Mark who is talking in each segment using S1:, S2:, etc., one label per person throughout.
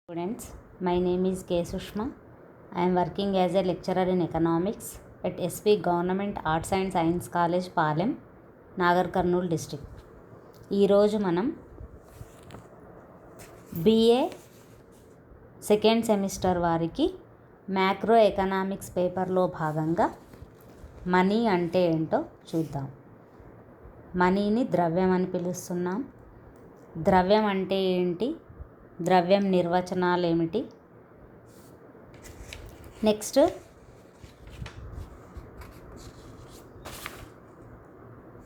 S1: Students, my name is K. Sushma. I am working as a lecturer in economics at SP Government Arts and Science College, Palem, Nagar Kurnool district. ఈరోజు మనం BA second semester వారికి macro economics పేపర్లో భాగంగా money అంటే ఏంటో చూద్దాం. మనీని ద్రవ్యం అని పిలుస్తున్నాం. ద్రవ్యం అంటే ఏంటి, ద్రవ్యం నిర్వచనాలు ఏమిటి, నెక్స్ట్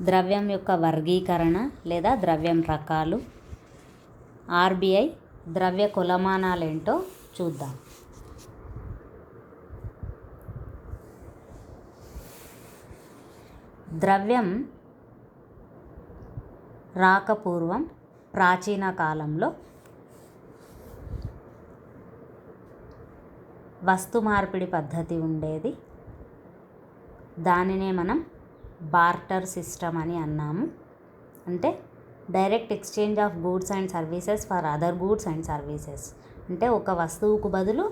S1: ద్రవ్యం యొక్క వర్గీకరణ లేదా ద్రవ్యం రకాలు, ఆర్బీఐ ద్రవ్య కొలమానాలు ఏంటో చూద్దాం. ద్రవ్యం రాకపూర్వం ప్రాచీన కాలంలో వస్తు మార్పిడి పద్ధతి ఉండేది. దానినే మనం బార్టర్ సిస్టమ్ అని అన్నాము. అంటే direct exchange of goods and services for other goods and services. అంటే ఒక వస్తువుకు బదులు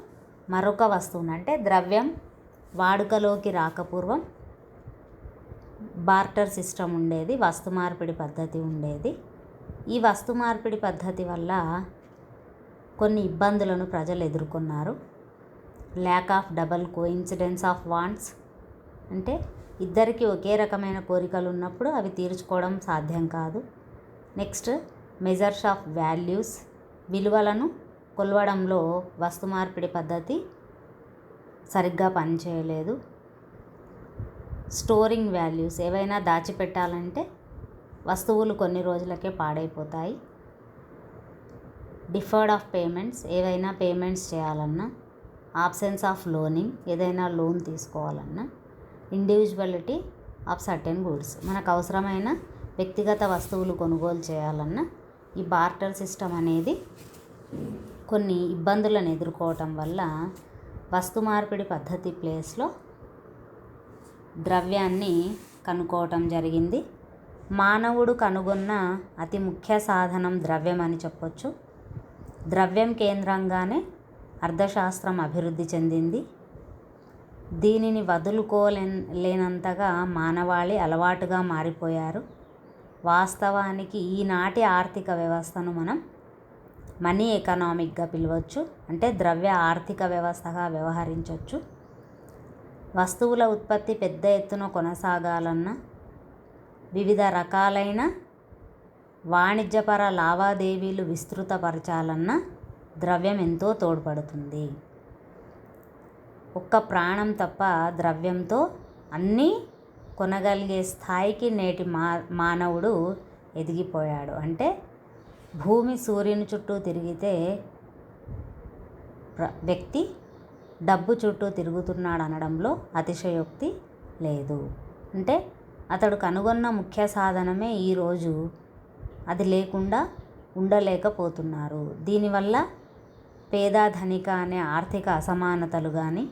S1: మరొక వస్తువును, అంటే ద్రవ్యం వాడుకలోకి రాకపూర్వం బార్టర్ సిస్టమ్ ఉండేది, వస్తు మార్పిడి పద్ధతి ఉండేది. ఈ వస్తు మార్పిడి పద్ధతి వల్ల కొన్ని ఇబ్బందులను ప్రజలు ఎదుర్కొన్నారు. Lack of double coincidence of wands, అంటే ఇద్దరికి ఒకే రకమైన కోరికలు ఉన్నప్పుడు అవి తీర్చుకోవడం సాధ్యం కాదు. నెక్స్ట్ మెజర్స్ ఆఫ్ వాల్యూస్, విలువలను కొలవడంలో వస్తు మార్పిడి పద్ధతి సరిగ్గా పనిచేయలేదు. స్టోరింగ్ వాల్యూస్, ఏవైనా దాచిపెట్టాలంటే వస్తువులు కొన్ని రోజులకే పాడైపోతాయి. డిఫర్డ్ ఆఫ్ పేమెంట్స్, ఏవైనా పేమెంట్స్ చేయాలన్నా. ఆబ్సెన్స్ ఆఫ్ లోనింగ్, ఏదైనా లోన్ తీసుకోవాలన్నా. ఇండివిజువలిటీ ఆఫ్ సర్టెన్ గూడ్స్, మనకు అవసరమైన వ్యక్తిగత వస్తువులు కొనుగోలు చేయాలన్నా ఈ బార్టర్ సిస్టమ్ అనేది కొన్ని ఇబ్బందులను ఎదుర్కోవటం వల్ల వస్తు మార్పిడి పద్ధతి ప్లేస్లో ద్రవ్యాన్ని కనుక్కోవటం జరిగింది. మానవుడు కనుగొన్న అతి ముఖ్య సాధనం ద్రవ్యం అని చెప్పొచ్చు. ద్రవ్యం కేంద్రంగానే అర్థశాస్త్రం అభివృద్ధి చెందింది. దీనిని వదులుకోలేనంతగా మానవాళి అలవాటుగా మారిపోయారు. వాస్తవానికి ఈనాటి ఆర్థిక వ్యవస్థను మనం మనీ ఎకనామిక్గా పిలవచ్చు. అంటే ద్రవ్య ఆర్థిక వ్యవస్థగా వ్యవహరించవచ్చు. వస్తువుల ఉత్పత్తి పెద్ద ఎత్తున కొనసాగాలన్నా, వివిధ రకాలైన వాణిజ్యపర లావాదేవీలు విస్తృతపరచాలన్నా ద్రవ్యం ఎంతో తోడ్పడుతుంది. ఒక్క ప్రాణం తప్ప ద్రవ్యంతో అన్నీ కొనగలిగే స్థాయికి నేటి మానవుడు ఎదిగిపోయాడు. అంటే భూమి సూర్యుని చుట్టూ తిరిగితే వ్యక్తి డబ్బు చుట్టూ తిరుగుతున్నాడు అనడంలో అతిశయోక్తి లేదు. అంటే అతడు కనుగొన్న ముఖ్య సాధనమే ఈరోజు అది లేకుండా ఉండలేకపోతున్నారు. దీనివల్ల పేద ధనిక అనే ఆర్థిక అసమానతలు కానీ,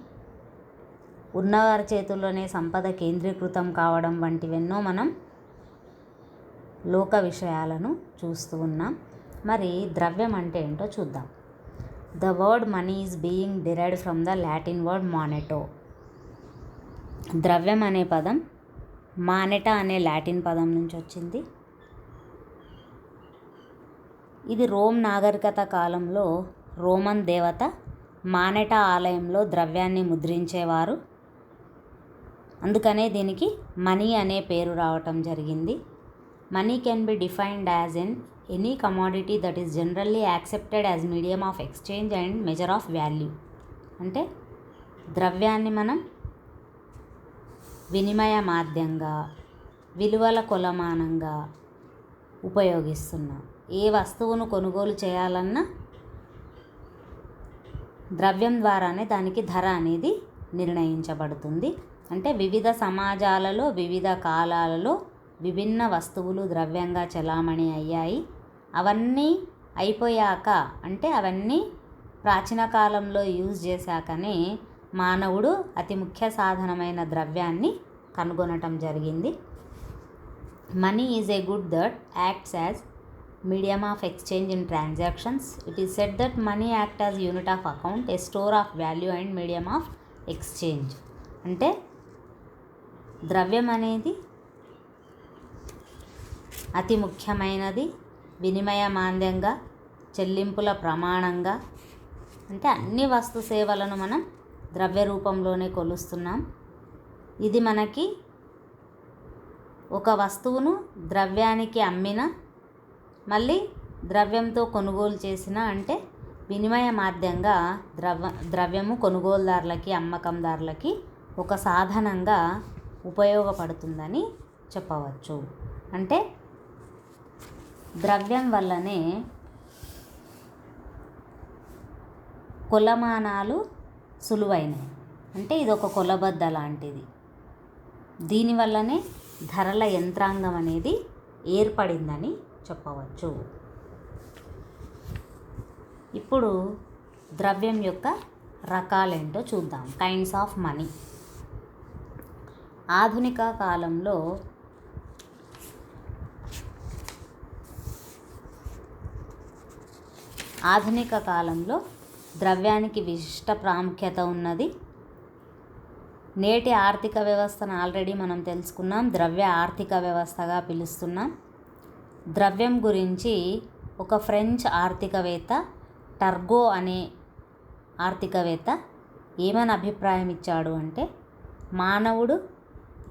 S1: ఉన్నవారి చేతుల్లోనే సంపద కేంద్రీకృతం కావడం వంటివెన్నో మనం లోక విషయాలను చూస్తూ ఉన్నాం. మరి ద్రవ్యం అంటే ఏంటో చూద్దాం. The word money is being derived from the Latin word moneta. ద్రవ్యం అనే పదం మానెటా అనే లాటిన్ పదం నుంచి వచ్చింది. ఇది రోమ్ నాగరికత కాలంలో రోమన్ దేవత మానెటా ఆలయంలో ద్రవ్యాన్ని ముద్రించేవారు. అందుకనే దీనికి మనీ అనే పేరు రావటం జరిగింది. Money can be defined as any commodity that is generally accepted as medium of exchange and measure of value. అంటే ద్రవ్యాన్ని మనం వినిమయ మాధ్యంగా, విలువల కొలమానంగా ఉపయోగిస్తున్నాం. ఏ వస్తువును కొనుగోలు చేయాలన్నా ద్రవ్యం ద్వారానే దానికి ధర అనేది నిర్ణయించబడుతుంది. అంటే వివిధ సమాజాలలో వివిధ కాలాలలో విభిన్న వస్తువులు ద్రవ్యంగా చలామణి అయ్యాయి. అవన్నీ అయిపోయాక, అంటే అవన్నీ ప్రాచీన కాలంలో యూజ్ చేశాకనే మానవుడు అతి ముఖ్య సాధనమైన ద్రవ్యాన్ని కనుగొనటం జరిగింది. Money is a good that acts as medium of exchange in transactions. It is said that money act as unit of account, a store of value and medium of exchange. అంటే ద్రవ్యం అనేది అతి ముఖ్యమైనది, వినిమయ మాంద్యంగా, చెల్లింపుల ప్రమాణంగా, అంటే అన్ని వస్తు సేవలను మనం ద్రవ్య రూపంలోనే కొలుస్తున్నాం. ఇది మనకి ఒక వస్తువును ద్రవ్యానికి అమ్మిన, మళ్ళీ ద్రవ్యంతో కొనుగోలు చేసిన, అంటే వినిమయ మాధ్యంగా ద్రవ్యము కొనుగోలుదారులకి, అమ్మకందారులకి ఒక సాధనంగా ఉపయోగపడుతుందని చెప్పవచ్చు. అంటే ద్రవ్యం వల్లనే కొలమానాలు సులువైనవి. అంటే ఇది ఒక కొలబద్ద లాంటిది. దీనివల్లనే ధరల యంత్రాంగం అనేది ఏర్పడిందని చెప్పవచ్చు. ఇప్పుడు ద్రవ్యం యొక్క రకాలేంటో చూద్దాం. Kinds of money. ఆధునిక కాలంలో ద్రవ్యానికి విశిష్ట ప్రాముఖ్యత ఉన్నది. నేటి ఆర్థిక వ్యవస్థను ఆల్రెడీ మనం తెలుసుకున్నాం, ద్రవ్య ఆర్థిక వ్యవస్థగా పిలుస్తున్నాం. ద్రవ్యం గురించి ఒక ఫ్రెంచ్ ఆర్థికవేత్త టర్గో అనే ఆర్థికవేత్త ఏమని అభిప్రాయం ఇచ్చాడు అంటే, మానవుడు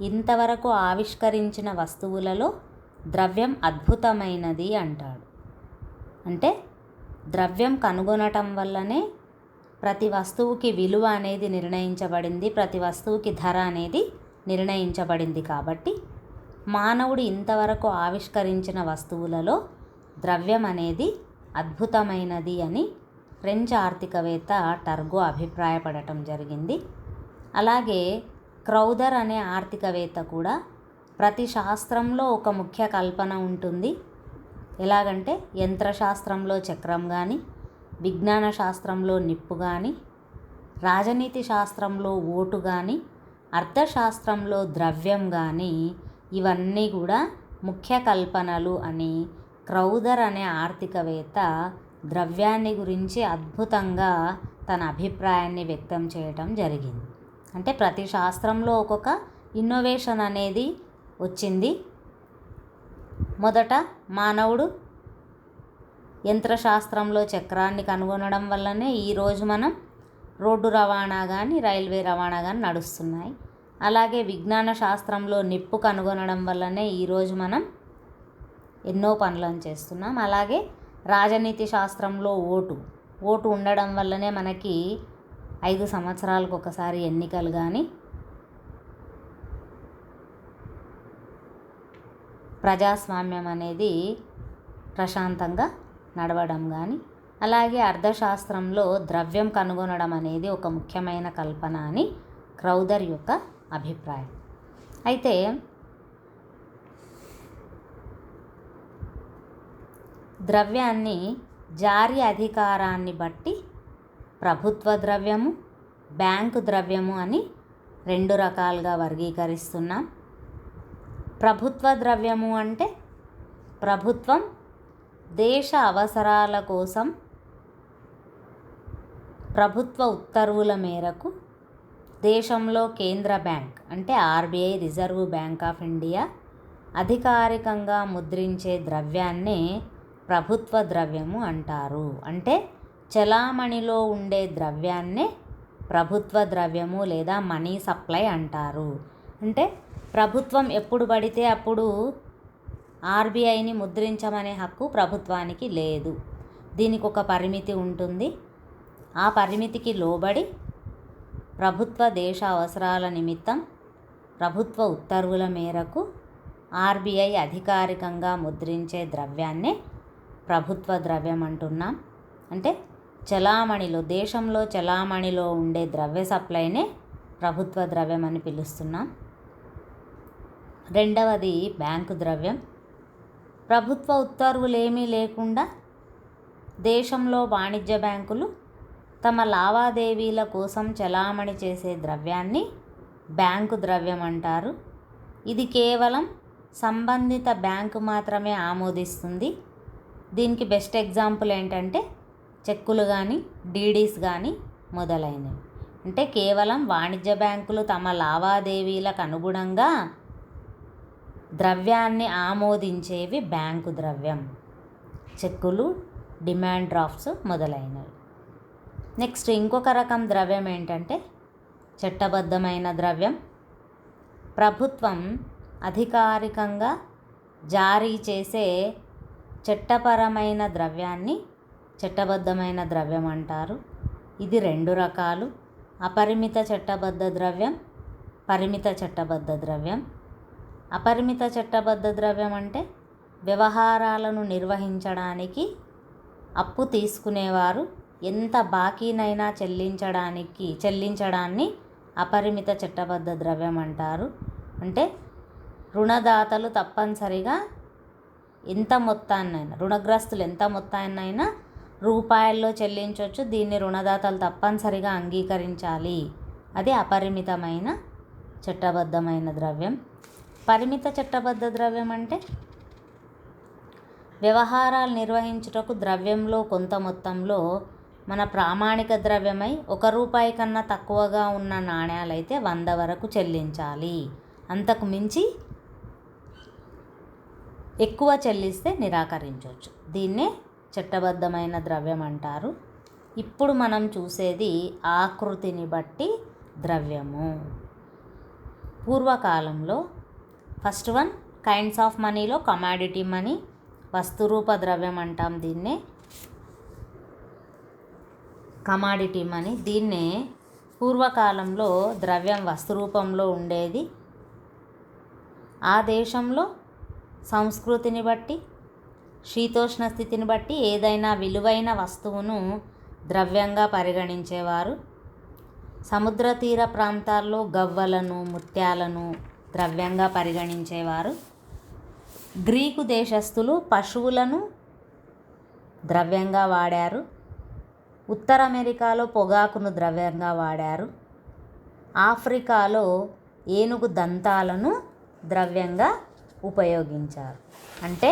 S1: ఇంతవరకు ఆవిష్కరించిన వస్తువులలో ద్రవ్యం అద్భుతమైనది అంటాడు. అంటే ద్రవ్యం కనుగొనటం వల్లనే ప్రతి వస్తువుకి విలువ అనేది నిర్ణయించబడింది, ప్రతి వస్తువుకి ధర అనేది నిర్ణయించబడింది. కాబట్టి మానవుడు ఇంతవరకు ఆవిష్కరించిన వస్తువులలో ద్రవ్యం అనేది అద్భుతమైనది అని ఫ్రెంచ్ ఆర్థికవేత్త టర్గో అభిప్రాయపడటం జరిగింది. అలాగే క్రౌదర్ అనే ఆర్థికవేత్త కూడా ప్రతి శాస్త్రంలో ఒక ముఖ్య కల్పన ఉంటుంది. ఎలాగంటే యంత్రశాస్త్రంలో చక్రం కానీ, విజ్ఞాన శాస్త్రంలో నిప్పు కానీ, రాజనీతి శాస్త్రంలో ఓటు కానీ, అర్థశాస్త్రంలో ద్రవ్యం కానీ, ఇవన్నీ కూడా ముఖ్య కల్పనలు అని క్రౌదర్ అనే ఆర్థికవేత్త ద్రవ్యాన్ని గురించి అద్భుతంగా తన అభిప్రాయాన్ని వ్యక్తం చేయటం జరిగింది. అంటే ప్రతి శాస్త్రంలో ఒక్కొక్క ఇన్నోవేషన్ అనేది వచ్చింది. మొదట మానవుడు యంత్రశాస్త్రంలో చక్రాన్ని కనుగొనడం వల్లనే ఈరోజు మనం రోడ్డు రవాణా కానీ, రైల్వే రవాణా కానీ నడుస్తున్నాయి. అలాగే విజ్ఞాన శాస్త్రంలో నిప్పు కనుగొనడం వల్లనే ఈరోజు మనం ఎన్నో పనులను చేస్తున్నాం. అలాగే రాజనీతి శాస్త్రంలో ఓటు ఉండడం వల్లనే మనకి 5 సంవత్సరాలకు ఒకసారి ఎన్నికలు కానీ, ప్రజాస్వామ్యం అనేది ప్రశాంతంగా నడవడం కానీ, అలాగే అర్థశాస్త్రంలో ద్రవ్యం కనుగొనడం అనేది ఒక ముఖ్యమైన కల్పన అని క్రౌదర్ యొక్క అభిప్రాయం. అయితే ద్రవ్యాన్ని జారీ అధికారాన్ని బట్టి ప్రభుత్వ ద్రవ్యము, బ్యాంకు ద్రవ్యము అని 2 రకాలుగా వర్గీకరిస్తున్నాం. ప్రభుత్వ ద్రవ్యము అంటే ప్రభుత్వం దేశ అవసరాల కోసం ప్రభుత్వ ఉత్తర్వుల మేరకు దేశంలో కేంద్ర బ్యాంక్ అంటే RBI, reserve bank of India అధికారికంగా ముద్రించే ద్రవ్యాన్నే ప్రభుత్వ ద్రవ్యము అంటారు. అంటే చలామణిలో ఉండే ద్రవ్యాన్నే ప్రభుత్వ ద్రవ్యము లేదా మనీ సప్లై అంటారు. అంటే ప్రభుత్వం ఎప్పుడు పడితే అప్పుడు ఆర్బీఐని ముద్రించమనే హక్కు ప్రభుత్వానికి లేదు. దీనికి ఒక పరిమితి ఉంటుంది. ఆ పరిమితికి లోబడి ప్రభుత్వ దేశ అవసరాల నిమిత్తం ప్రభుత్వ ఉత్తర్వుల మేరకు ఆర్బీఐ అధికారికంగా ముద్రించే ద్రవ్యాన్నే ప్రభుత్వ ద్రవ్యం అంటున్నాం. అంటే చలామణిలో, దేశంలో చలామణిలో ఉండే ద్రవ్య సప్లైనే ప్రభుత్వ ద్రవ్యం అని పిలుస్తున్నాం. రెండవది బ్యాంకు ద్రవ్యం. ప్రభుత్వ ఉత్తర్వులేమీ లేకుండా దేశంలో వాణిజ్య బ్యాంకులు తమ లావాదేవీల కోసం చలామణి చేసే ద్రవ్యాన్ని బ్యాంకు ద్రవ్యం అంటారు. ఇది కేవలం సంబంధిత బ్యాంకు మాత్రమే ఆమోదిస్తుంది. దీనికి బెస్ట్ ఎగ్జాంపుల్ ఏంటంటే చెక్కులు కానీ డీడీస్ కానీ మొదలైనవి. అంటే కేవలం వాణిజ్య బ్యాంకులు తమ లావాదేవీలకు అనుగుణంగా ద్రవ్యాన్ని ఆమోదించేవి బ్యాంకు ద్రవ్యం, చెక్కులు, డిమాండ్ డ్రాఫ్ట్స్ మొదలైనవి. నెక్స్ట్ ఇంకొక రకం ద్రవ్యం ఏంటంటే చట్టబద్ధమైన ద్రవ్యం. ప్రభుత్వం అధికారికంగా జారీ చేసే చట్టపరమైన ద్రవ్యాన్ని చట్టబద్ధమైన ద్రవ్యం అంటారు. ఇది 2 రకాలు: అపరిమిత చట్టబద్ధ ద్రవ్యం, పరిమిత చట్టబద్ధ ద్రవ్యం. అపరిమిత చట్టబద్ధ ద్రవ్యం అంటే వ్యవహారాలను నిర్వహించడానికి అప్పు తీసుకునేవారు ఎంత బాకీనైనా చెల్లించడాన్ని అపరిమిత చట్టబద్ధ ద్రవ్యం అంటారు. అంటే రుణదాతలు తప్పనిసరిగా ఎంత మొత్తాన్నైనా, రుణగ్రస్తులు ఎంత మొత్తాన్నైనా రూపాయల్లో చెల్లించవచ్చు. దీన్ని రుణదాతలు తప్పనిసరిగా అంగీకరించాలి. అది అపరిమితమైన చట్టబద్ధమైన ద్రవ్యం. పరిమిత చట్టబద్ధ ద్రవ్యం అంటే వ్యవహారాలు నిర్వహించుటకు ద్రవ్యంలో కొంత మొత్తంలో మన ప్రామాణిక ద్రవ్యమై ₹1 కన్నా తక్కువగా ఉన్న నాణ్యాలైతే 100 వరకు చెల్లించాలి. అంతకు మించి ఎక్కువ చెల్లిస్తే నిరాకరించవచ్చు. దీన్నే చట్టబద్ధమైన ద్రవ్యం అంటారు. ఇప్పుడు మనం చూసేది ఆకృతిని బట్టి ద్రవ్యము. పూర్వకాలంలో ఫస్ట్ వన్ కైండ్స్ ఆఫ్ మనీలో కమాడిటీ మనీ, వస్తురూప ద్రవ్యం అంటాం దీన్నే. కమాడిటీ మనీ, దీన్నే పూర్వకాలంలో ద్రవ్యం వస్తురూపంలో ఉండేది. ఆ దేశంలో సంస్కృతిని బట్టి, శీతోష్ణ స్థితిని బట్టి ఏదైనా విలువైన వస్తువును ద్రవ్యంగా పరిగణించేవారు. సముద్ర తీర ప్రాంతాల్లో గవ్వలను, ముత్యాలను ద్రవ్యంగా పరిగణించేవారు. గ్రీకు దేశస్థులు పశువులను ద్రవ్యంగా వాడారు. ఉత్తర అమెరికాలో పొగాకును ద్రవ్యంగా వాడారు. ఆఫ్రికాలో ఏనుగు దంతాలను ద్రవ్యంగా ఉపయోగించారు. అంటే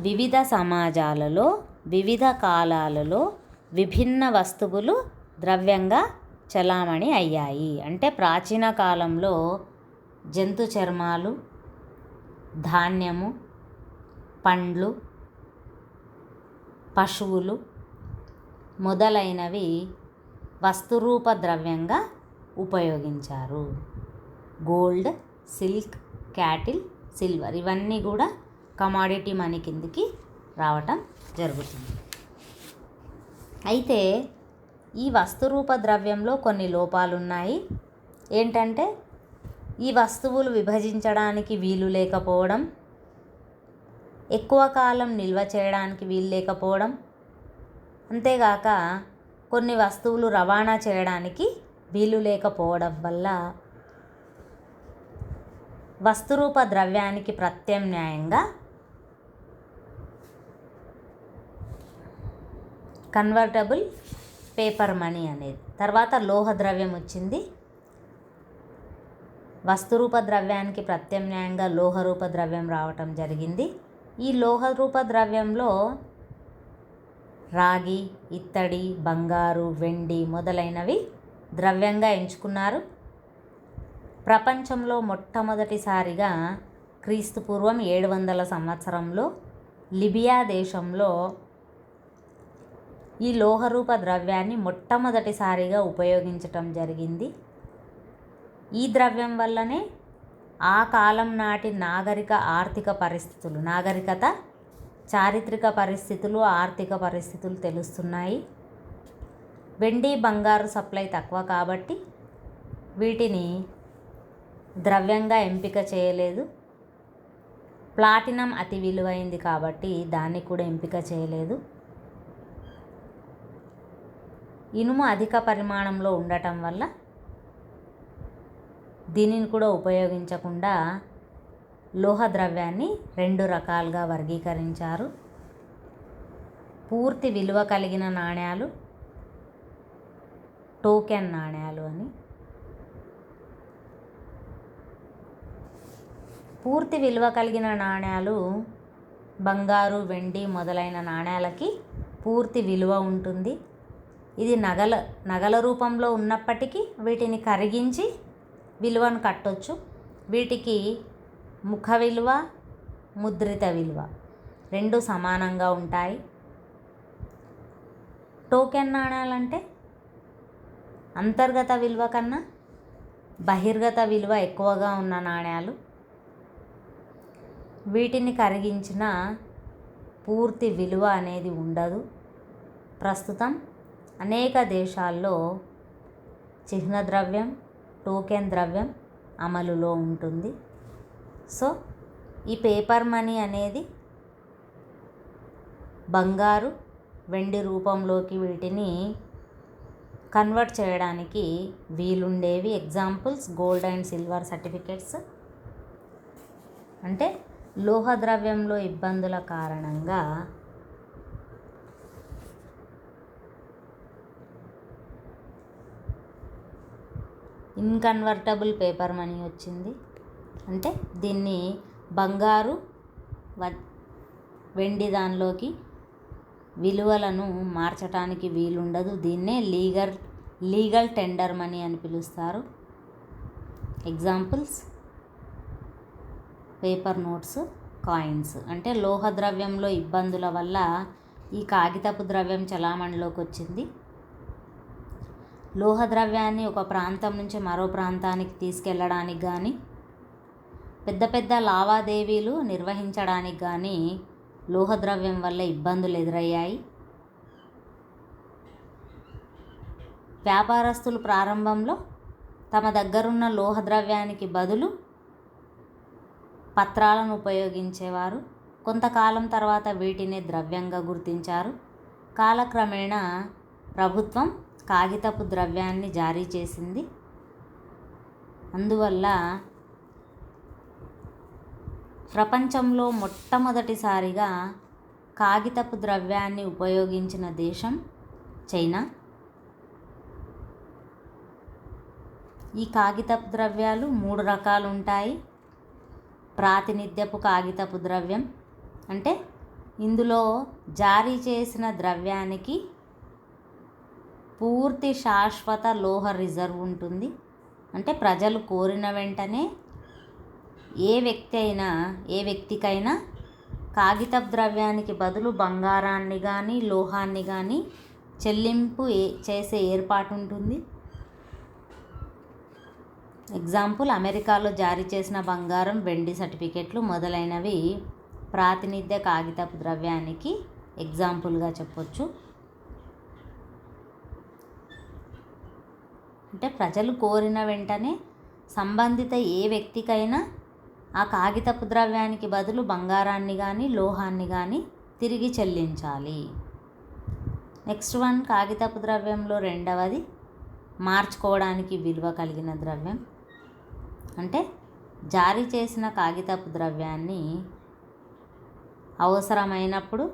S1: వివిధ సమాజాలలో వివిధ కాలాలలో విభిన్న వస్తువులు ద్రవ్యంగా చలామణి అయ్యాయి. అంటే ప్రాచీన కాలంలో జంతు చర్మాలు, ధాన్యము, పండ్లు, పశువులు మొదలైనవి వస్తురూప ద్రవ్యంగా ఉపయోగించారు. గోల్డ్, సిల్క్, క్యాటిల్, సిల్వర్ ఇవన్నీ కూడా కమాడిటీ మనీ కిందికి రావటం జరుగుతుంది. అయితే ఈ వస్తురూప ద్రవ్యంలో కొన్ని లోపాలున్నాయి. ఏంటంటే ఈ వస్తువులు విభజించడానికి వీలు లేకపోవడం, ఎక్కువ కాలం నిల్వ చేయడానికి వీలు లేకపోవడం, అంతేగాక కొన్ని వస్తువులు రవాణా చేయడానికి వీలు లేకపోవడం వల్ల వస్తురూప ద్రవ్యానికి ప్రత్యామ్నాయంగా కన్వర్టబుల్ పేపర్ మనీ అనేది, తర్వాత లోహ ద్రవ్యం వచ్చింది. వస్తురూప ద్రవ్యానికి ప్రత్యామ్నాయంగా లోహరూప ద్రవ్యం రావటం జరిగింది. ఈ లోహరూప ద్రవ్యంలో రాగి, ఇత్తడి, బంగారు, వెండి మొదలైనవి ద్రవ్యంగా ఎంచుకున్నారు. ప్రపంచంలో మొట్టమొదటిసారిగా క్రీస్తుపూర్వం 700 సంవత్సరంలో లిబియా దేశంలో ఈ లోహరూప ద్రవ్యాన్ని మొట్టమొదటిసారిగా ఉపయోగించటం జరిగింది. ఈ ద్రవ్యం వల్లనే ఆ కాలం నాటి నాగరికత, చారిత్రక పరిస్థితులు, ఆర్థిక పరిస్థితులు తెలుస్తున్నాయి. వెండి, బంగారు సప్లై తక్కువ కాబట్టి వీటిని ద్రవ్యంగా ఎంపిక చేయలేదు. ప్లాటినం అతి విలువైంది కాబట్టి దాన్ని కూడా ఎంపిక చేయలేదు. ఇనుము అధిక పరిమాణంలో ఉండటం వల్ల దీనిని కూడా ఉపయోగించకుండా లోహ ద్రవ్యాన్ని 2 రకాలుగా వర్గీకరించారు. పూర్తి విలువ కలిగిన నాణ్యాలు, టోకెన్ నాణ్యాలు అని. పూర్తి విలువ కలిగిన నాణ్యాలు బంగారు, వెండి మొదలైన నాణ్యాలకి పూర్తి విలువ ఉంటుంది. ఇది నగల రూపంలో ఉన్నప్పటికీ వీటిని కరిగించి విలువను కట్టొచ్చు. వీటికి ముఖ విలువ, ముద్రిత విలువ రెండు సమానంగా ఉంటాయి. టోకెన్ నాణ్యాలంటే అంతర్గత విలువ కన్నా బహిర్గత విలువ ఎక్కువగా ఉన్న నాణ్యాలు. వీటిని కరిగించిన పూర్తి విలువ అనేది ఉండదు. ప్రస్తుతం అనేక దేశాల్లో చిహ్న ద్రవ్యం, టోకెన్ ద్రవ్యం అమలులో ఉంటుంది. సో ఈ పేపర్ మనీ అనేది బంగారు, వెండి రూపంలోకి వీటిని కన్వర్ట్ చేయడానికి వీలుండేవి. Examples gold and silver certificates. అంటే లోహ ద్రవ్యంలో ఇబ్బందుల కారణంగా ఇన్కన్వర్టబుల్ పేపర్ మనీ వచ్చింది. అంటే దీన్ని బంగారు, వెండి దానిలోకి విలువలను మార్చడానికి వీలుండదు. దీన్నే లీగల్ టెండర్ మనీ అని పిలుస్తారు. Examples paper notes, coins. అంటే లోహ ద్రవ్యంలో ఇబ్బందుల వల్ల ఈ కాగితపు ద్రవ్యం చలామణిలోకి వచ్చింది. లోహ ద్రవ్యాన్ని ఒక ప్రాంతం నుంచి మరో ప్రాంతానికి తీసుకెళ్ళడానికి కానీ, పెద్ద పెద్ద లావాదేవీలు నిర్వహించడానికి కానీ లోహ ద్రవ్యం వల్ల ఇబ్బందులు ఎదురయ్యాయి. వ్యాపారస్తులు ప్రారంభంలో తమ దగ్గరున్న లోహ ద్రవ్యానికి బదులు పత్రాలను ఉపయోగించేవారు. కొంతకాలం తర్వాత వీటిని ద్రవ్యంగా గుర్తించారు. కాలక్రమేణా ప్రభుత్వం కాగితపు ద్రవ్యాన్ని జారీ చేసింది. అందువల్ల ప్రపంచంలో మొట్టమొదటిసారిగా కాగితపు ద్రవ్యాన్ని ఉపయోగించిన దేశం చైనా. ఈ కాగితపు ద్రవ్యాలు 3 రకాలు ఉంటాయి. ప్రాతినిధ్యపు కాగితపు ద్రవ్యం అంటే ఇందులో జారీ చేసిన ద్రవ్యానికి పూర్తి శాశ్వత లోహ రిజర్వ్ ఉంటుంది. అంటే ప్రజలు కోరిన వెంటనే ఏ వ్యక్తికైనా కాగితపు ద్రవ్యానికి బదులు బంగారాన్ని కానీ లోహాన్ని కానీ చెల్లింపు చేసే ఏర్పాటు ఉంటుంది. ఎగ్జాంపుల్ అమెరికాలో జారీ చేసిన బంగారం, వెండి సర్టిఫికెట్లు మొదలైనవి ప్రాతినిధ్య కాగితపు ద్రవ్యానికి ఎగ్జాంపుల్గా చెప్పొచ్చు. అంటే ప్రజలు కోరిన వెంటనే సంబంధిత ఏ వ్యక్తికైనా ఆ కాగితపు ద్రవ్యానికి బదులు బంగారాన్ని కానీ లోహాన్ని కానీ తిరిగి చెల్లించాలి. నెక్స్ట్ వన్ కాగితపు ద్రవ్యంలో రెండవది మార్చుకోవడానికి విలువ కలిగిన ద్రవ్యం. అంటే జారీ చేసిన కాగితపు ద్రవ్యాన్ని అవసరమైనప్పుడు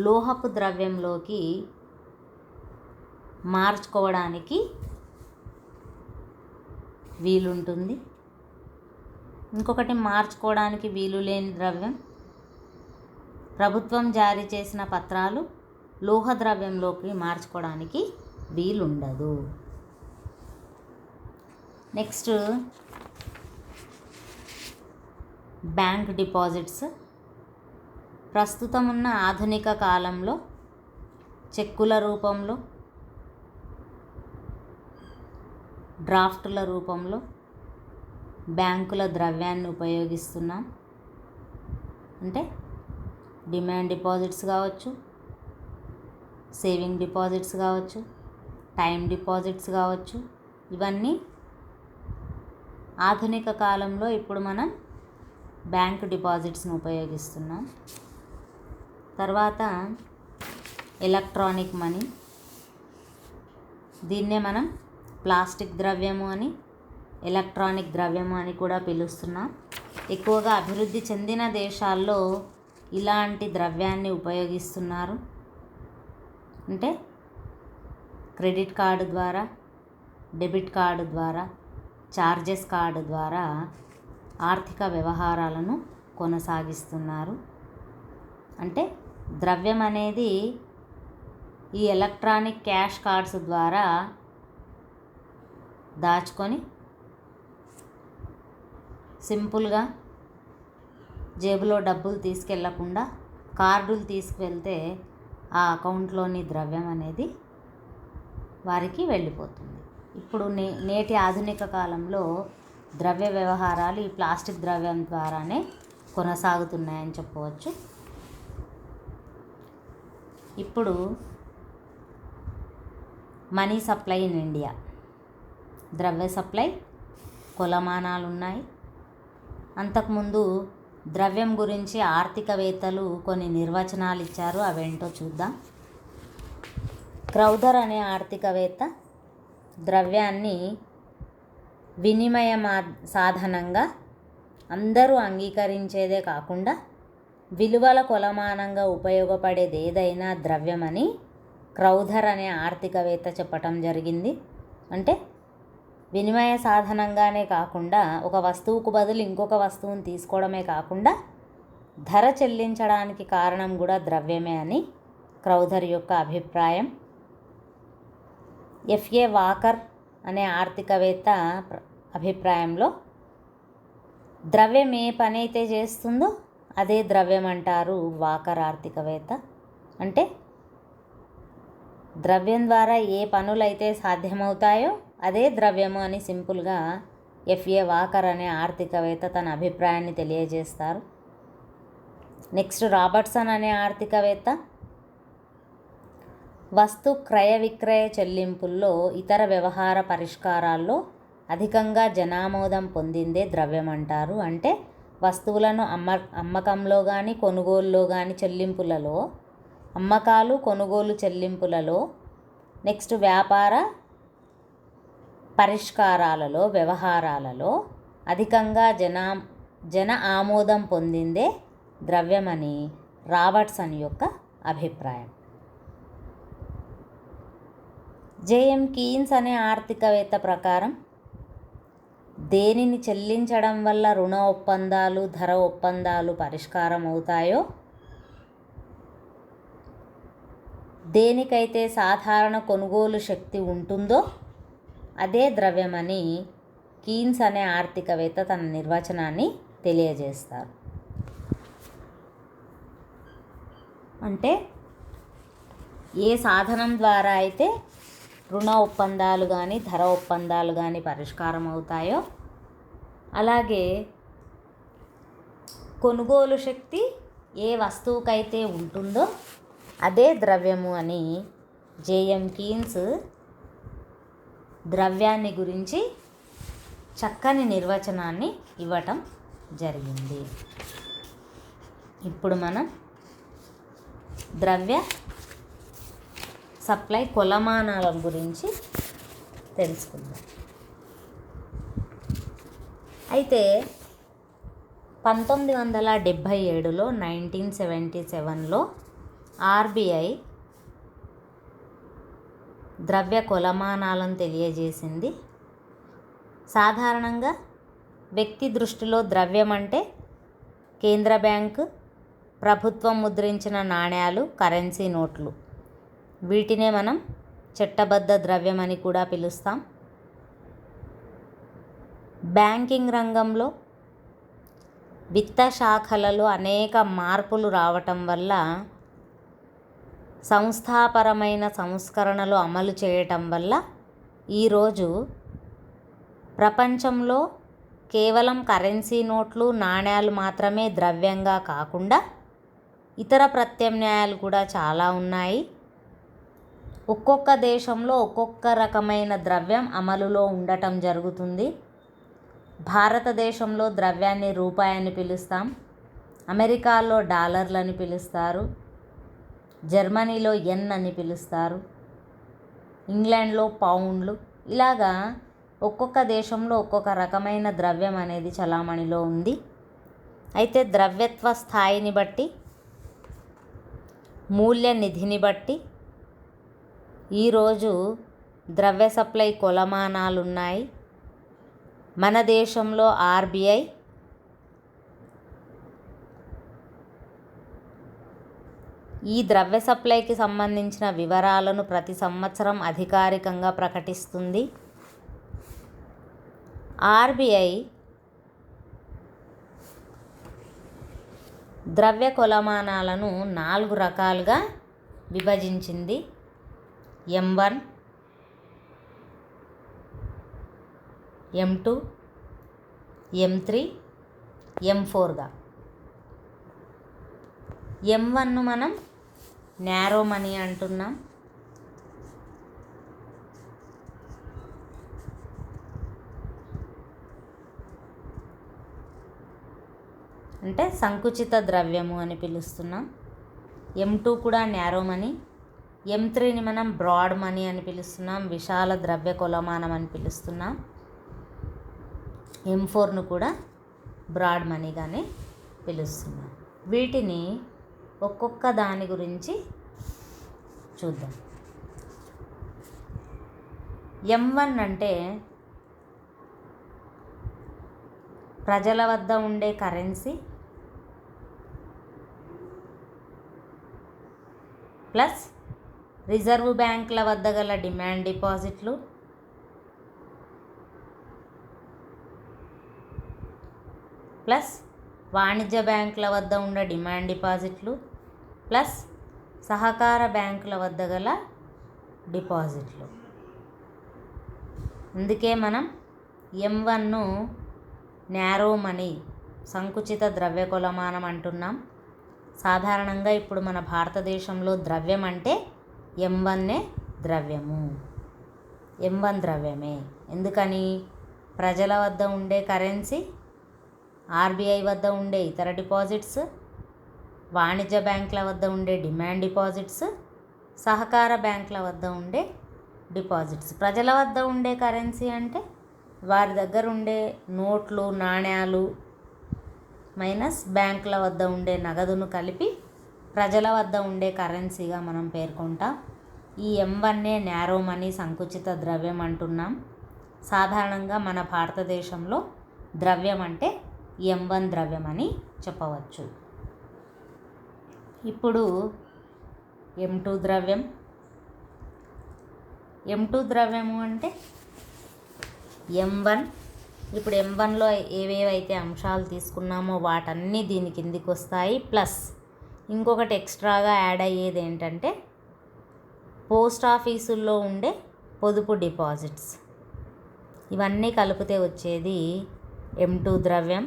S1: లోహపు ద్రవ్యంలోకి మార్చుకోవడానికి వీలుంటుంది. ఇంకొకటి మార్చుకోవడానికి వీలు లేని ద్రవ్యం. ప్రభుత్వం జారీ చేసిన పత్రాలు లోహ ద్రవ్యంలోకి మార్చుకోవడానికి వీలుండదు. Next bank deposits. ప్రస్తుతం ఉన్న ఆధునిక కాలంలో చెక్కుల రూపంలో, డ్రాఫ్టుల రూపంలో బ్యాంకుల ద్రవ్యాన్ని ఉపయోగిస్తున్నాం. అంటే డిమాండ్ డిపాజిట్స్ కావచ్చు, సేవింగ్ డిపాజిట్స్ కావచ్చు, టైం డిపాజిట్స్ కావచ్చు. ఇవన్నీ ఆధునిక కాలంలో ఇప్పుడు మనం బ్యాంక్ డిపాజిట్స్ను ఉపయోగిస్తున్నాం. తర్వాత ఎలక్ట్రానిక్ మనీ. దీన్నే మనం ప్లాస్టిక్ ద్రవ్యము అని, ఎలక్ట్రానిక్ ద్రవ్యము అని కూడా పిలుస్తున్నాం. ఎక్కువగా అభివృద్ధి చెందిన దేశాల్లో ఇలాంటి ద్రవ్యాన్ని ఉపయోగిస్తున్నారు. అంటే క్రెడిట్ కార్డు ద్వారా, డెబిట్ కార్డు ద్వారా, చార్జెస్ కార్డు ద్వారా ఆర్థిక వ్యవహారాలను కొనసాగిస్తున్నారు. అంటే ద్రవ్యం అనేది ఈ ఎలక్ట్రానిక్ క్యాష్ కార్డ్స్ ద్వారా దాచుకొని సింపుల్గా జేబులో డబ్బులు తీసుకెళ్లకుండా కార్డులు తీసుకువెళ్తే ఆ అకౌంట్లోని ద్రవ్యం అనేది వారికి వెళ్ళిపోతుంది. ఇప్పుడు నేటి ఆధునిక కాలంలో ద్రవ్య వ్యవహారాలు ఈ ప్లాస్టిక్ ద్రవ్యం ద్వారానే కొనసాగుతున్నాయని చెప్పవచ్చు. ఇప్పుడు మనీ సప్లై ఇన్ ఇండియా, ద్రవ్య సప్లై, కొలమానాలు ఉన్నాయి. అంతకుముందు ద్రవ్యం గురించి ఆర్థికవేత్తలు కొన్ని నిర్వచనాలు ఇచ్చారు, అవేంటో చూద్దాం. క్రౌథర్ అనే ఆర్థికవేత్త ద్రవ్యాన్ని వినిమయ సాధనంగా అందరూ అంగీకరించేదే కాకుండా విలువల కొలమానంగా ఉపయోగపడేది ఏదైనా ద్రవ్యమని క్రౌథర్ అనే ఆర్థికవేత్త చెప్పటం జరిగింది. అంటే వినిమయ సాధనంగానే కాకుండా ఒక వస్తువుకు బదులు ఇంకొక వస్తువుని తీసుకోవడమే కాకుండా ధర చెల్లించడానికి కారణం కూడా ద్రవ్యమే అని క్రౌథర్ యొక్క అభిప్రాయం. ఎఫ్ఏ వాకర్ అనే ఆర్థికవేత్త అభిప్రాయంలో ద్రవ్యం ఏ పని అయితే చేస్తుందో అదే ద్రవ్యం అంటారు వాకర్ ఆర్థికవేత్త. అంటే ద్రవ్యం ద్వారా ఏ పనులైతే సాధ్యమవుతాయో అదే ద్రవ్యము అని సింపుల్గా ఎఫ్ఏ వాకర్ అనే ఆర్థికవేత్త తన అభిప్రాయాన్ని తెలియజేస్తారు. నెక్స్ట్ రాబర్ట్సన్ అనే ఆర్థికవేత్త వస్తు క్రయ విక్రయ చెల్లింపుల్లో ఇతర వ్యవహార పరిష్కారాల్లో అధికంగా జనామోదం పొందిందే ద్రవ్యం అంటారు. అంటే వస్తువులను అమ్మకంలో కానీ కొనుగోలులో కానీ చెల్లింపులలో, అమ్మకాలు కొనుగోలు చెల్లింపులలో, నెక్స్ట్ వ్యాపార పరిష్కారాలలో, వ్యవహారాలలో అధికంగా జన ఆమోదం పొందిందే ద్రవ్యమని రాబర్ట్సన్ యొక్క అభిప్రాయం. జేఎం కీన్స్ అనే ఆర్థికవేత్త ప్రకారం దేనిని చెల్లించడం వల్ల రుణ ఒప్పందాలు, ధర ఒప్పందాలు పరిష్కారం అవుతాయో, దేనికైతే సాధారణ కొనుగోలు శక్తి ఉంటుందో అదే ద్రవ్యమని కీన్స్ అనే ఆర్థికవేత్త తన నిర్వచనాన్ని తెలియజేస్తారు. అంటే ఏ సాధనం ద్వారా అయితే రుణ ఒప్పందాలు కానీ ధర ఒప్పందాలు కానీ పరిష్కారం అవుతాయో అలాగే కొనుగోలు శక్తి ఏ వస్తువుకైతే ఉంటుందో అదే ద్రవ్యము అని జేఎం కీన్స్ ద్రవ్యాన్ని గురించి చక్కని నిర్వచనాన్ని ఇవ్వటం జరిగింది. ఇప్పుడు మనం ద్రవ్య సప్లై కొలమానాల గురించి తెలుసుకుందాం. అయితే 1977లో 1977లో ఆర్బీఐ ద్రవ్య కొలమానాలను తెలియజేసింది. సాధారణంగా వ్యక్తి దృష్టిలో ద్రవ్యం అంటే కేంద్ర బ్యాంకు, ప్రభుత్వం ముద్రించిన నాణ్యాలు, కరెన్సీ నోట్లు, వీటినే మనం చట్టబద్ధ ద్రవ్యం అని కూడా పిలుస్తాం. బ్యాంకింగ్ రంగంలో, విత్త శాఖలలో అనేక మార్పులు రావటం వల్ల సంస్థాపరమైన సంస్కరణలు అమలు చేయటం వల్ల ఈరోజు ప్రపంచంలో కేవలం కరెన్సీ నోట్లు, నాణ్యాలు మాత్రమే ద్రవ్యంగా కాకుండా ఇతర ప్రత్యామ్నాయాలు కూడా చాలా ఉన్నాయి. ఒక్కొక్క దేశంలో ఒక్కొక్క రకమైన ద్రవ్యం అమలులో ఉండటం జరుగుతుంది. భారతదేశంలో ద్రవ్యాన్ని రూపాయి అని పిలుస్తాం, అమెరికాలో డాలర్లని పిలుస్తారు, జర్మనీలో యెన్ అని పిలుస్తారు, ఇంగ్లాండ్లో పౌండ్లు, ఇలాగా ఒక్కొక్క దేశంలో ఒక్కొక్క రకమైన ద్రవ్యం అనేది చలామణిలో ఉంది. అయితే ద్రవ్యత్వ స్థాయిని బట్టి, మూల్య నిధిని బట్టి ఈరోజు ద్రవ్య సప్లై కొలమానాలు ఉన్నాయి. మన దేశంలో ఆర్బీఐ ఈ ద్రవ్య సప్లైకి సంబంధించిన వివరాలను ప్రతి సంవత్సరం అధికారికంగా ప్రకటిస్తుంది. ఆర్బీఐ ద్రవ్య కొలమానాలను 4 రకాలుగా విభజించింది. M1, M2, M3, M4గా. M1ను మనం నారో మనీ అంటున్నాం. అంటే సంకుచిత ద్రవ్యము అని పిలుస్తున్నాం. M2 కూడా నారో మనీ. M3ని మనం బ్రాడ్ మనీ అని పిలుస్తున్నాం, విశాల ద్రవ్య కొలమానం అని పిలుస్తున్నాం. M4ను కూడా బ్రాడ్ మనీగానే పిలుస్తున్నాం. వీటిని ఒక్కొక్క దాని గురించి చూద్దాం. M1 అంటే ప్రజల వద్ద ఉండే కరెన్సీ ప్లస్ రిజర్వ్ బ్యాంకుల వద్ద గల డిమాండ్ డిపాజిట్లు ప్లస్ వాణిజ్య బ్యాంకుల వద్ద ఉన్న డిమాండ్ డిపాజిట్లు ప్లస్ సహకార బ్యాంకుల వద్ద గల డిపాజిట్లు. అందుకే మనం M1ను నారో మనీ, సంకుచిత ద్రవ్య కొలమానం అంటున్నాం. సాధారణంగా ఇప్పుడు మన భారతదేశంలో ద్రవ్యం అంటే M1నే ద్రవ్యము. M1 ద్రవ్యమే. ఎందుకని? ప్రజల వద్ద ఉండే కరెన్సీ, ఆర్బీఐ వద్ద ఉండే ఇతర డిపాజిట్స్, వాణిజ్య బ్యాంకుల వద్ద ఉండే డిమాండ్ డిపాజిట్స్, సహకార బ్యాంకుల వద్ద ఉండే డిపాజిట్స్. ప్రజల వద్ద ఉండే కరెన్సీ అంటే వారి దగ్గర ఉండే నోట్లు, నాణ్యాలు మైనస్ బ్యాంకుల వద్ద ఉండే నగదును కలిపి ప్రజల వద్ద ఉండే కరెన్సీగా మనం పేర్కొంటాం. ఈ M1నే నారో మనీ, సంకుచిత ద్రవ్యం అంటున్నాం. సాధారణంగా మన భారతదేశంలో ద్రవ్యం అంటే M1 ద్రవ్యం అని చెప్పవచ్చు. ఇప్పుడు M2 ద్రవ్యం. M2 ద్రవ్యము అంటే M1. ఇప్పుడు M1లో ఏవేవైతే అంశాలు తీసుకున్నామో వాటన్నీ దీని కిందికి వస్తాయి. ప్లస్ ఇంకొకటి ఎక్స్ట్రాగా యాడ్ అయ్యేది ఏంటంటే పోస్ట్ ఆఫీసుల్లో ఉండే పొదుపు డిపాజిట్స్. ఇవన్నీ కలిపితే వచ్చేది M2 ద్రవ్యం.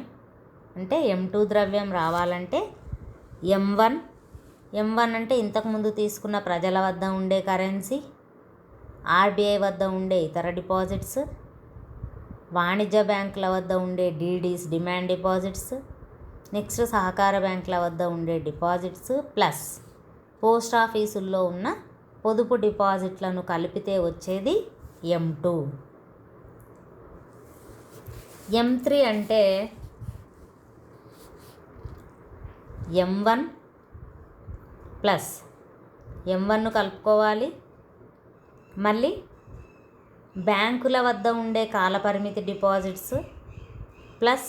S1: అంటే M2 ద్రవ్యం రావాలంటే M1 అంటే ఇంతకుముందు తీసుకున్న ప్రజల వద్ద ఉండే కరెన్సీ, ఆర్బీఐ వద్ద ఉండే ఇతర డిపాజిట్స్, వాణిజ్య బ్యాంకుల వద్ద ఉండే డీడీస్, డిమాండ్ డిపాజిట్స్, నెక్స్ట్ సహకార బ్యాంకుల వద్ద ఉండే డిపాజిట్స్ ప్లస్ పోస్ట్ ఆఫీసుల్లో ఉన్న పొదుపు డిపాజిట్లను కలిపితే వచ్చేది M2. M3 అంటే M1 ప్లస్ M1ను కలుపుకోవాలి. మళ్ళీ బ్యాంకుల వద్ద ఉండే కాలపరిమితి డిపాజిట్స్ ప్లస్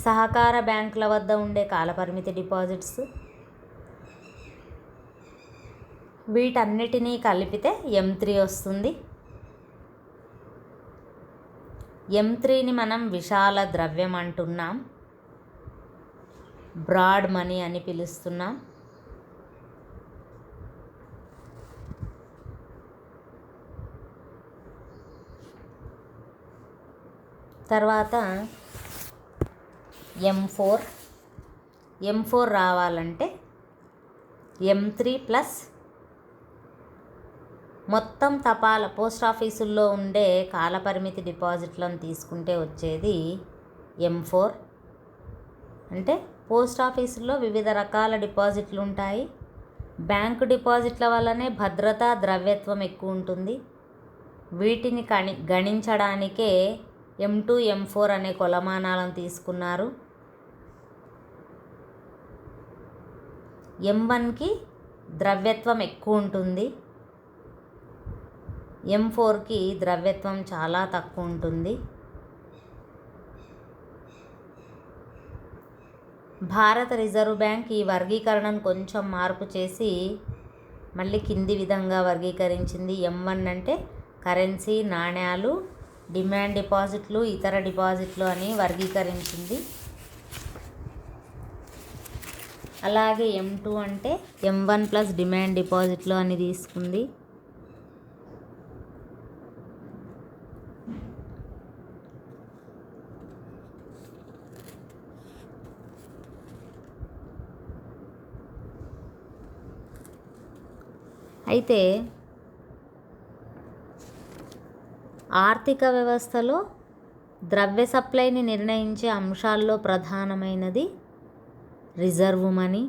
S1: సహకార బ్యాంకుల వద్ద ఉండే కాలపరిమితి డిపాజిట్స్, వీటన్నిటినీ కలిపితే M3 వస్తుంది. M3ని మనం విశాల ద్రవ్యం అంటున్నాం, బ్రాడ్ మనీ అని పిలుస్తున్నాం. తర్వాత M4 రావాలంటే M3 ప్లస్ మొత్తం పోస్ట్ ఆఫీసుల్లో ఉండే కాలపరిమితి డిపాజిట్లను తీసుకుంటే వచ్చేది M4. అంటే పోస్ట్ ఆఫీసుల్లో వివిధ రకాల డిపాజిట్లు ఉంటాయి. బ్యాంకు డిపాజిట్ల వల్లనే భద్రత, ద్రవ్యత్వం ఎక్కువ ఉంటుంది. వీటిని గణించడానికే M2, M4 అనే కొలమానాలను తీసుకున్నారు. M1కి ద్రవ్యత్వం ఎక్కువ ఉంటుంది, M4కి ద్రవ్యత్వం చాలా తక్కువ ఉంటుంది. భారత రిజర్వ్ బ్యాంక్ ఈ వర్గీకరణను కొంచెం మార్పు చేసి మళ్ళీ కింది విధంగా వర్గీకరించింది. M1 అంటే కరెన్సీ, నాణ్యాలు, డిమాండ్ డిపాజిట్లు, ఇతర డిపాజిట్లు అని వర్గీకరించింది. అలాగే M2 అంటే M1 ప్లస్ డిమాండ్ డిపాజిట్లు అని తీసుకుంది. అయితే ఆర్థిక వ్యవస్థలో ద్రవ్య సప్లైని నిర్ణయించే అంశాల్లో ప్రధానమైనది రిజర్వ్ మనీ.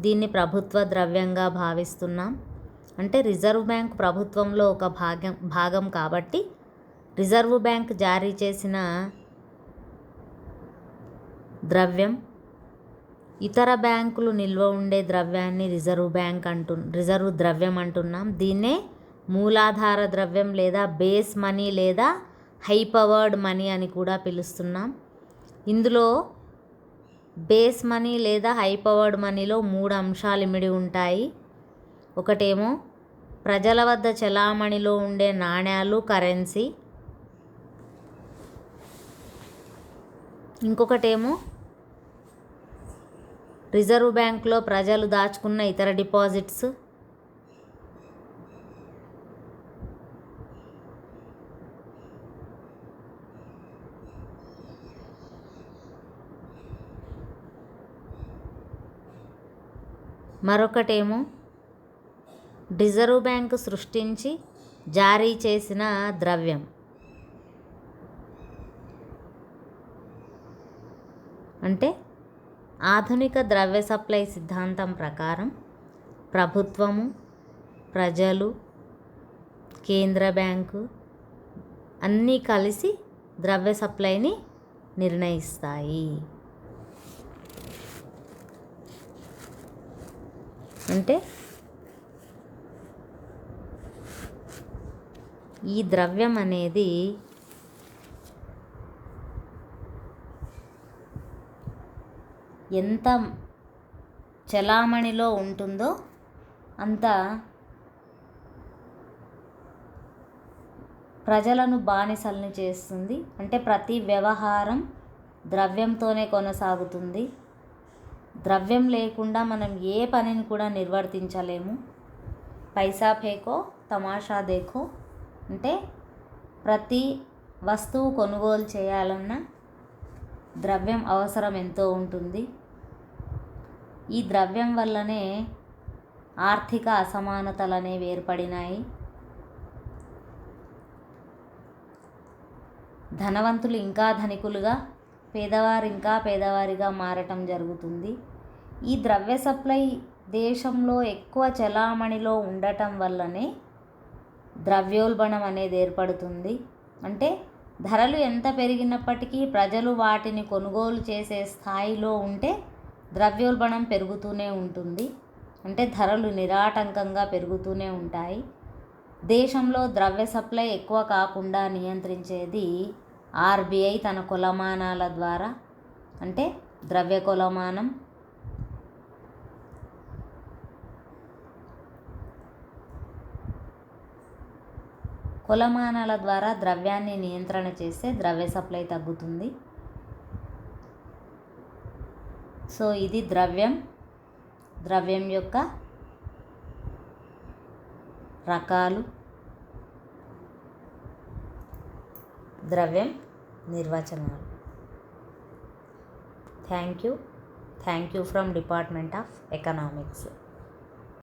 S1: దీన్ని ప్రభుత్వ ద్రవ్యంగా భావిస్తున్నాం. అంటే రిజర్వ్ బ్యాంక్ ప్రభుత్వంలో ఒక భాగం కాబట్టి రిజర్వ్ బ్యాంక్ జారీ చేసిన ద్రవ్యం, ఇతర బ్యాంకులు నిల్వ ఉండే ద్రవ్యాన్ని రిజర్వ్ ద్రవ్యం అంటున్నాం. దీన్నే మూలాధార ద్రవ్యం లేదా బేస్ మనీ లేదా హై పవర్డ్ మనీ అని కూడా పిలుస్తున్నాం. ఇందులో బేస్ మనీ లేదా హై పవర్డ్ మనీలో 3 అంశాలు ఇమిడి ఉంటాయి. ఒకటేమో ప్రజల వద్ద చలామణిలో ఉండే నాణ్యాలు, కరెన్సీ. ఇంకొకటేమో రిజర్వ్ బ్యాంక్లో ప్రజలు దాచుకున్న ఇతర డిపాజిట్స్. మరొకటేమో రిజర్వ్ బ్యాంకు సృష్టించి జారీ చేసిన ద్రవ్యం. అంటే ఆధునిక ద్రవ్య సప్లై సిద్ధాంతం ప్రకారం ప్రభుత్వము, ప్రజలు, కేంద్ర బ్యాంకు అన్నీ కలిసి ద్రవ్య సప్లైని నిర్ణయిస్తాయి. అంటే ఈ ద్రవ్యం అనేది ఎంత చలామణిలో ఉంటుందో అంత ప్రజలను బానిసల్ని చేస్తుంది. అంటే ప్రతి వ్యవహారం ద్రవ్యంతోనే కొనసాగుతుంది. ద్రవ్యం లేకుండా మనం ఏ పనిని కూడా నిర్వర్తించలేము. పైసా ఫేకో తమాషా దేఖో అంటే ప్రతి వస్తువు కొనుగోలు చేయాలన్నా ద్రవ్యం అవసరం ఎంతో ఉంటుంది. ఈ ద్రవ్యం వల్లనే ఆర్థిక అసమానతలు అనేవి ఏర్పడినాయి. ధనవంతులు ఇంకా ధనికులుగా, పేదవారు ఇంకా పేదవారిగా మారటం జరుగుతుంది. ఈ ద్రవ్య సప్లై దేశంలో ఎక్కువ చలామణిలో ఉండటం వల్లనే ద్రవ్యోల్బణం అనేది ఏర్పడుతుంది. అంటే ధరలు ఎంత పెరిగినప్పటికీ ప్రజలు వాటిని కొనుగోలు చేసే స్థాయిలో ఉంటే ద్రవ్యోల్బణం పెరుగుతూనే ఉంటుంది. అంటే ధరలు నిరాటంకంగా పెరుగుతూనే ఉంటాయి. దేశంలో ద్రవ్య సప్లై ఎక్కువ కాకుండా నియంత్రించేది RBI తన కొలమానాల ద్వారా. అంటే ద్రవ్య కొలమానం, కొలమానాల ద్వారా ద్రవ్యాన్ని నియంత్రణ చేస్తే ద్రవ్య సప్లై తగ్గుతుంది. సో ఇది ద్రవ్యం యొక్క రకాలు, ద్రవ్యం నిర్వచనాలు. Thank you from department of economics.